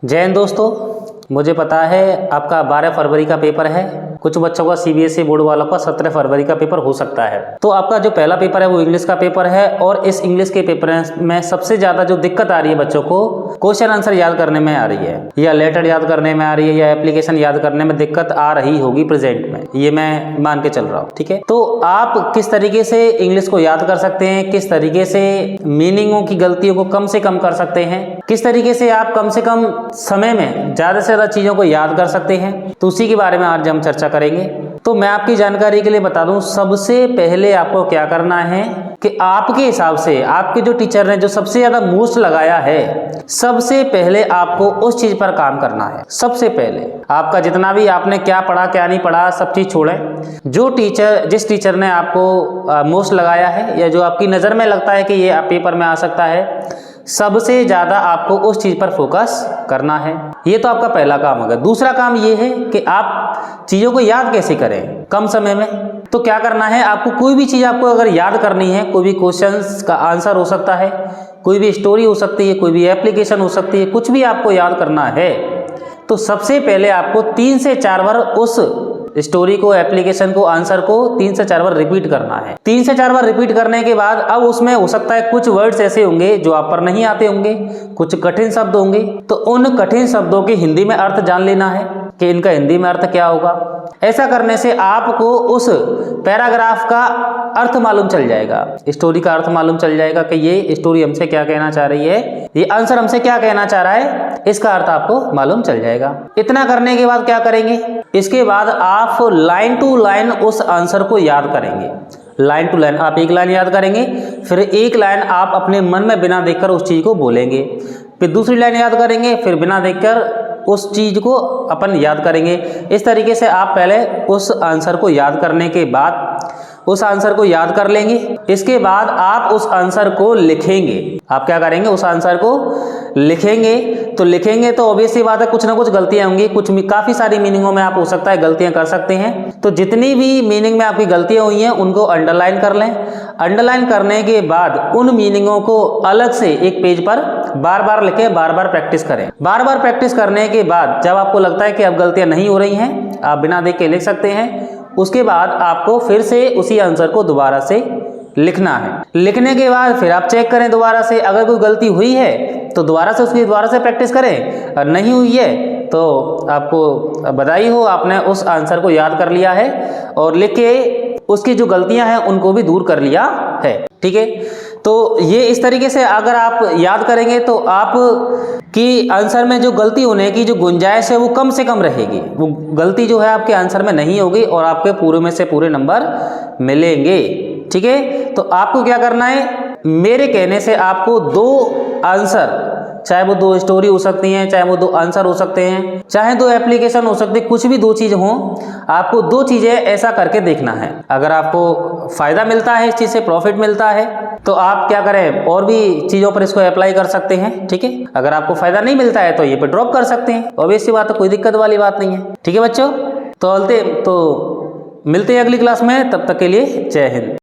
जय हिंद दोस्तों, मुझे पता है आपका 12 फरवरी का पेपर है। कुछ बच्चों का सीबीएसई बोर्ड वालों का 17 फरवरी का पेपर हो सकता है। तो आपका जो पहला पेपर है वो इंग्लिश का पेपर है और इस इंग्लिश के पेपर में सबसे ज़्यादा जो दिक्कत आ रही है बच्चों को क्वेश्चन आंसर याद करने में आ रही है, या लेटर याद करने में आ रही है, या एप्लीकेशन याद करने में दिक्कत आ रही होगी प्रेजेंट में, ये मैं मान के चल रहा हूँ। ठीक है, तो आप किस तरीके से इंग्लिश को याद कर सकते हैं, किस तरीके से मीनिंगों की गलतियों को कम से कम कर सकते हैं, किस तरीके से आप कम से कम समय में ज़्यादा से ज़्यादा चीज़ों को याद कर सकते हैं, तो उसी के बारे में आज हम चर्चा करेंगे। तो मैं आपकी जानकारी के लिए बता दूं, सबसे पहले आपको क्या करना है कि आपके हिसाब से आपके जो टीचर ने जो सबसे ज़्यादा मोस्ट लगाया है, सबसे पहले आपको उस चीज़ पर काम करना है। सबसे पहले आपका जितना भी आपने क्या पढ़ा क्या नहीं पढ़ा सब चीज़ छोड़ें। जिस टीचर ने आपको मोस्ट लगाया है या जो आपकी नज़र में लगता है कि ये पेपर में आ सकता है, सबसे ज़्यादा आपको उस चीज़ पर फोकस करना है। ये तो आपका पहला काम होगा। दूसरा काम ये है कि आप चीज़ों को याद कैसे करें कम समय में। तो क्या करना है, आपको कोई भी चीज़ आपको अगर याद करनी है, कोई भी क्वेश्चंस का आंसर हो सकता है, कोई भी स्टोरी हो सकती है, कोई भी एप्लीकेशन हो सकती है, कुछ भी आपको याद करना है, तो सबसे पहले आपको 3 से 4 बार उस स्टोरी को, एप्लीकेशन को, आंसर को 3 से 4 बार रिपीट करना है। 3 से 4 बार रिपीट करने के बाद अब उसमें हो सकता है कुछ वर्ड्स ऐसे होंगे जो आप पर नहीं आते होंगे, कुछ कठिन शब्द होंगे, तो उन कठिन शब्दों के हिंदी में अर्थ जान लेना है कि इनका हिंदी में अर्थ क्या होगा। ऐसा करने से आपको उस पैराग्राफ का अर्थ मालूम चल जाएगा, स्टोरी का अर्थ मालूम चल जाएगा कि ये स्टोरी हमसे क्या कहना चाह रही है, ये आंसर हमसे क्या कहना चाह रहा है, इसका अर्थ आपको मालूम चल जाएगा। इतना करने के बाद क्या करेंगे, इसके बाद आप लाइन टू लाइन उस आंसर को याद करेंगे। लाइन टू लाइन आप एक लाइन याद करेंगे, फिर एक लाइन आप अपने मन में बिना देखकर उस चीज़ को बोलेंगे, फिर दूसरी लाइन याद करेंगे, फिर बिना देखकर उस चीज़ को अपन याद करेंगे। इस तरीके से आप पहले उस आंसर को याद करने के बाद उस आंसर को याद कर लेंगे। इसके बाद आप उस आंसर को लिखेंगे। आप क्या करेंगे, उस आंसर को लिखेंगे। तो लिखेंगे तो ऑब्वियस सी बात है कुछ ना कुछ गलतियां होंगी, काफ़ी सारी मीनिंगों में आप हो सकता है गलतियां कर सकते हैं। तो जितनी भी मीनिंग में आपकी गलतियां हुई हैं उनको अंडरलाइन कर लें। अंडरलाइन करने के बाद उन मीनिंगों को अलग से एक पेज पर बार बार लिखें, बार बार प्रैक्टिस करें। बार बार प्रैक्टिस करने के बाद जब आपको लगता है कि अब गलतियां नहीं हो रही हैं, आप बिना देख के लिख सकते हैं। उसके बाद आपको फिर से उसी आंसर को दोबारा से लिखना है। लिखने के बाद फिर आप चेक करें दोबारा से, अगर कोई गलती हुई है तो दोबारा से प्रैक्टिस करें, और नहीं हुई है तो आपको बधाई हो, आपने उस आंसर को याद कर लिया है और लिख के उसकी जो गलतियां हैं उनको भी दूर कर लिया है। ठीक है, तो ये इस तरीके से अगर आप याद करेंगे तो आप कि आंसर में जो गलती होने की जो गुंजाइश है वो कम से कम रहेगी। वो गलती जो है आपके आंसर में नहीं होगी और आपके पूरे में से पूरे नंबर मिलेंगे। ठीक है, तो आपको क्या करना है, मेरे कहने से आपको 2 आंसर, चाहे वो 2 स्टोरी हो सकती हैं, चाहे वो 2 आंसर हो सकते हैं, चाहे 2 एप्लीकेशन हो सकती है, कुछ भी 2 चीज़ हों, आपको 2 चीज़ें ऐसा करके देखना है। अगर आपको फ़ायदा मिलता है, इस चीज़ से प्रॉफिट मिलता है, तो आप क्या करें, और भी चीज़ों पर इसको अप्लाई कर सकते हैं। ठीक है, अगर आपको फ़ायदा नहीं मिलता है तो ये पे ड्रॉप कर सकते हैं। ऑब्वियस सी बात है, कोई दिक्कत वाली बात नहीं है। ठीक है बच्चों, तो मिलते हैं अगली क्लास में, तब तक के लिए जय हिंद।